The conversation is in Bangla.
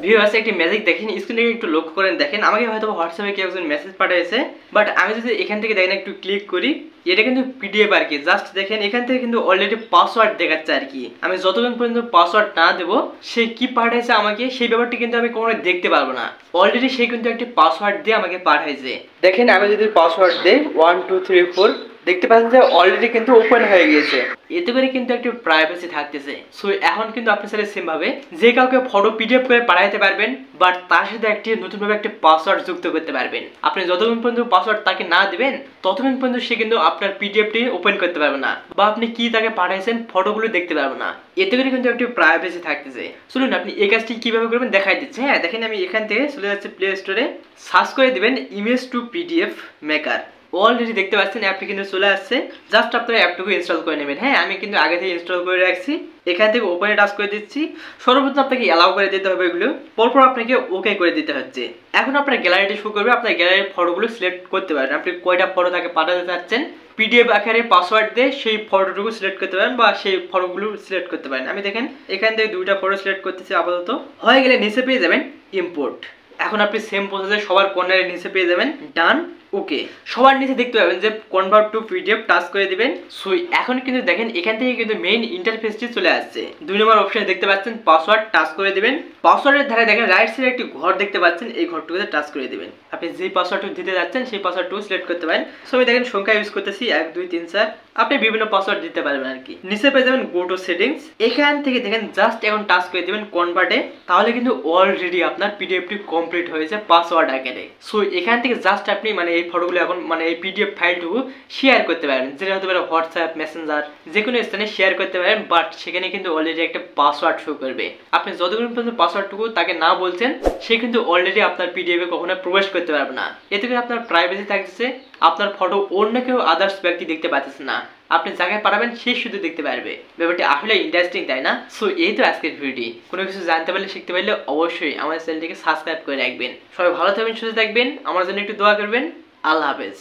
ভিউয়ার্স একটি ম্যাজিক দেখেন, স্ক্রিনে একটু লক্ষ্য করেন, দেখেন আমাকে হয়তো হোয়াটসঅ্যাপে কেউ একজন মেসেজ পাঠিয়েছে, বাট আমি যদি এখান থেকে দেখেন একটু ক্লিক করি, এটা কিন্তু পিডিএফ আর কি। জাস্ট দেখেন এখান থেকে কিন্তু অলরেডি পাসওয়ার্ড দেখাচ্ছে আর কি। আমি যতক্ষণ পর্যন্ত পাসওয়ার্ড না দেবো সে কি পাঠাইছে আমাকে সেই ব্যাপারটি কিন্তু আমি কখনো দেখতে পারবো না। অলরেডি সে কিন্তু একটি পাসওয়ার্ড দিয়ে আমাকে পাঠাইছে। দেখেন আমি যদি পাসওয়ার্ড দেই 1 2 3 4 দেখতে পাচ্ছেন যে অলরেডি কিন্তু ওপেন হয়ে গিয়েছে। এতে করে কিন্তু একটু প্রাইভেসি থাকতেছে। সো এখন কিন্তু আপনি চাইলে সেম ভাবে যে কাউকে ফটো পিডিএফ করে পাঠাইতে পারবেন, বাট তার সাথে একটি নতুনভাবে একটা পাসওয়ার্ড যুক্ত করতে পারবেন। আপনি যতক্ষণ পর্যন্ত পাসওয়ার্ড তাকে না দিবেন ততক্ষণ পর্যন্ত সে কিন্তু আপনার পিডিএফটি ওপেন করতে পারবে না, বা আপনি কি তাকে পাঠাইছেন ফটোগুলো দেখতে পারবে না। এতে করে কিন্তু একটু প্রাইভেসি থাকতেছে। শুনুন আপনি এই কাজটি কিভাবে করবেন দেখাই দিচ্ছি। হ্যাঁ দেখেন আমি এখান থেকে চলে যাচ্ছি প্লে স্টোরে, সার্চ করে দিবেন image to PDF maker. Already দেখতে পাচ্ছেন অ্যাপটি কিন্তু চলে আসছে। জাস্ট আপনারা অ্যাপটুকু ইনস্টল করে নেবেন। হ্যাঁ আমি কিন্তু আগে থেকে ইনস্টল করে রাখছি। এখান থেকে ওপেনে টাচ করে দিচ্ছি। সর্বপ্রথম আপনাকে অ্যালাউ করে দিতে হবে এগুলো, পরপর আপনাকে ওকে করে দিতে হচ্ছে। এখন আপনার গ্যালারিটি শো করবে, আপনার গ্যালারির ফটোগুলো সিলেক্ট করতে পারেন। আপনি কয়টা ফটো তাকে পাঠাতে চাচ্ছেন পিডিএফ আকারে পাসওয়ার্ড দিয়ে সেই ফটোটুকু সিলেক্ট করতে পারেন, বা সেই ফটোগুলো সিলেক্ট করতে পারেন। আমি দেখেন এখান থেকে দুইটা ফটো সিলেক্ট করতেছি আপাতত। হয়ে গেলে নিচে পেয়ে যাবেন ইম্পোর্ট। এখন আপনি সেম প্রসেসে সবার কর্নারে নিচে পেয়ে যাবেন ডান ওকে। সবার নিচে দেখতে পাবেন যে কনভার্ট টু পিডিএফ টাচ করে দিবেন। সো এখন কিন্তু দেখেন এখান থেকে কিন্তু মেইন ইন্টারফেসটি চলে আসছে। 2 নম্বর অপশনে দেখতে পাচ্ছেন পাসওয়ার্ড টাচ করে দিবেন। পাসওয়ার্ডের ধারে দেখেন রাইট সাইডে একটি ঘর দেখতে পাচ্ছেন, এই ঘরটুকুতে টাচ করে দিবেন। আপনি যে পাসওয়ার্ডটি দিতে যাচ্ছেন সেই পাসওয়ার্ডটুকু সিলেক্ট করতে পারেন। সো আমি দেখেন সংখ্যা ইউজ করতেছি 1 2 3 4। আপনি বিভিন্ন পাসওয়ার্ড দিতে পারবেন আর কি। নিচে পেয়ে যাবেন গো টু সেটিংস। এখান থেকে দেখেন জাস্ট এখন টাচ করে দিবেন কনভার্টে। তাহলে কিন্তু অলরেডি আপনার পিডিএফটি কমপ্লিট হয়েছে পাসওয়ার্ড আকারে। সো এখান থেকে জাস্ট আপনি মানে এই ফটোগুলো এখন মানে এই পিডিএফ ফাইলটুকু শেয়ার করতে পারেন, যেটা হতে পারে হোয়াটসঅ্যাপ, মেসেঞ্জার, যে কোনো স্থানে শেয়ার করতে পারেন। বাট সেখানে কিন্তু অলরেডি একটা পাসওয়ার্ড শো করবে। আপনি যতক্ষণ পর্যন্ত পাসওয়ার্ডটুকু তাকে না বলছেন সে কিন্তু অলরেডি আপনার পিডিএফে কখনো প্রবেশ করতে পারবে না। এতে করে আপনার প্রাইভেসি থাকছে। আপনার ফটো অন্য কেউ আদার্স ব্যক্তি দেখতে পাচ্ছে না, আপনি যাকে পাঠাবেন সে শুধু দেখতে পারবে। ব্যাপারটি আসলে ইন্টারেস্টিং তাই না? সো এই তো আজকের ভিডিও। কোনো কিছু জানতে পারলে শিখতে পারলে অবশ্যই আমাদের চ্যানেলটিকে সাবস্ক্রাইব করে রাখবেন। সবাই ভালো থাকবেন, সুস্থ থাকবেন, আমার জন্য একটু দোয়া করবেন। আল্লাহ হাফেজ।